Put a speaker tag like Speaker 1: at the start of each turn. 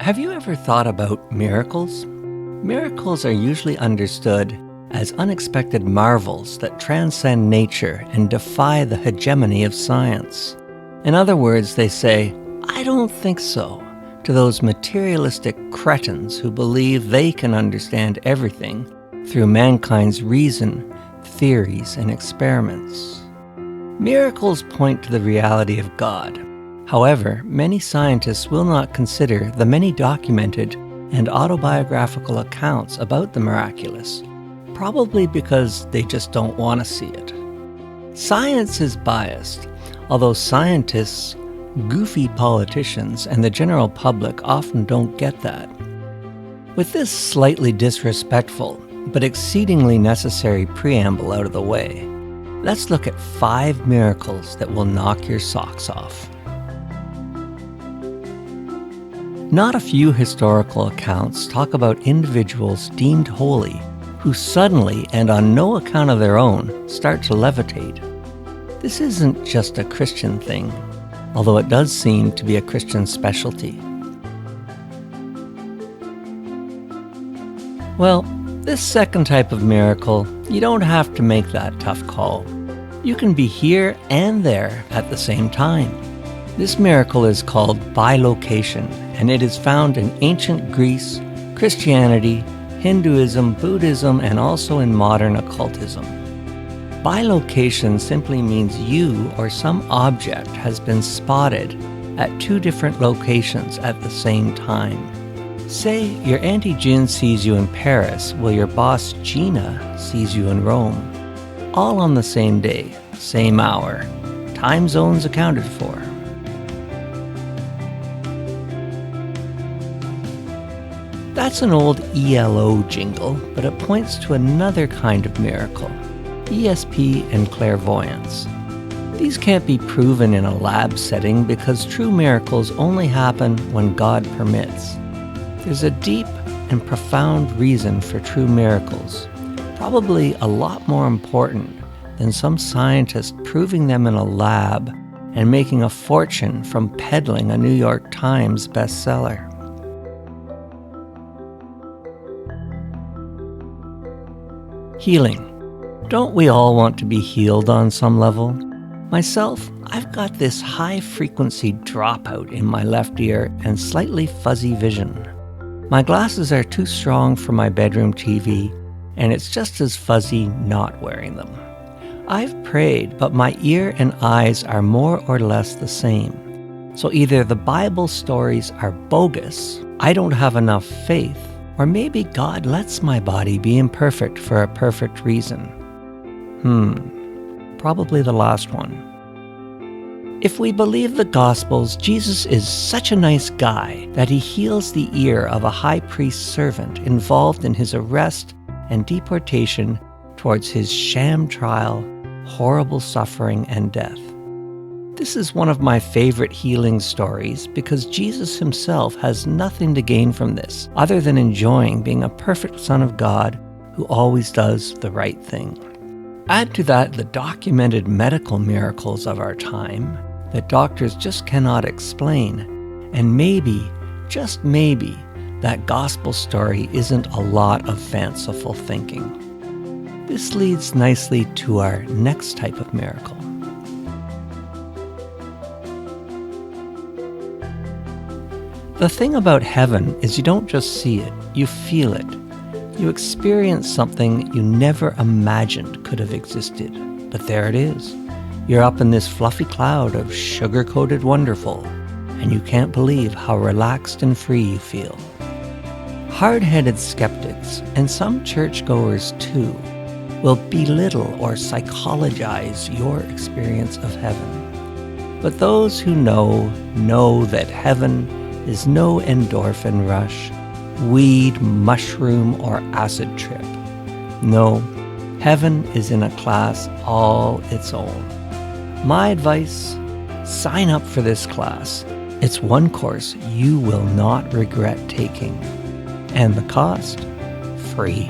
Speaker 1: Have you ever thought about miracles? Miracles are usually understood as unexpected marvels that transcend nature and defy the hegemony of science. In other words, they say, "I don't think so," to those materialistic cretins who believe they can understand everything through mankind's reason, theories, and experiments. Miracles point to the reality of God. However, many scientists will not consider the many documented and autobiographical accounts about the miraculous, probably because they just don't want to see it. Science is biased, although scientists, goofy politicians, and the general public often don't get that. With this slightly disrespectful but exceedingly necessary preamble out of the way, let's look at 5 miracles that will knock your socks off. Not a few historical accounts talk about individuals deemed holy who suddenly and on no account of their own start to levitate. This isn't just a Christian thing, although it does seem to be a Christian specialty. Well, this second type of miracle, you don't have to make that tough call. You can be here and there at the same time. This miracle is called bilocation, and it is found in ancient Greece, Christianity, Hinduism, Buddhism, and also in modern occultism. Bilocation simply means you or some object has been spotted at 2 different locations at the same time. Say your Auntie Jin sees you in Paris while your boss Gina sees you in Rome. All on the same day, same hour, time zones accounted for. That's an old ELO jingle, but it points to another kind of miracle, ESP and clairvoyance. These can't be proven in a lab setting because true miracles only happen when God permits. There's a deep and profound reason for true miracles, probably a lot more important than some scientist proving them in a lab and making a fortune from peddling a New York Times bestseller. Healing. Don't we all want to be healed on some level? Myself, I've got this high-frequency dropout in my left ear and slightly fuzzy vision. My glasses are too strong for my bedroom TV, and it's just as fuzzy not wearing them. I've prayed, but my ear and eyes are more or less the same. So either the Bible stories are bogus, I don't have enough faith, or maybe God lets my body be imperfect for a perfect reason. Probably the last one. If we believe the Gospels, Jesus is such a nice guy that he heals the ear of a high priest's servant involved in his arrest and deportation towards his sham trial, horrible suffering, and death. This is one of my favorite healing stories because Jesus himself has nothing to gain from this other than enjoying being a perfect Son of God who always does the right thing. Add to that the documented medical miracles of our time that doctors just cannot explain, and maybe, just maybe, that gospel story isn't a lot of fanciful thinking. This leads nicely to our next type of miracle. The thing about heaven is you don't just see it, you feel it. You experience something you never imagined could have existed, but there it is. You're up in this fluffy cloud of sugar-coated wonderful, and you can't believe how relaxed and free you feel. Hard-headed skeptics, and some churchgoers too, will belittle or psychologize your experience of heaven. But those who know that heaven is no endorphin rush, weed, mushroom, or acid trip. No, heaven is in a class all its own. My advice, sign up for this class. It's one course you will not regret taking. And the cost? Free.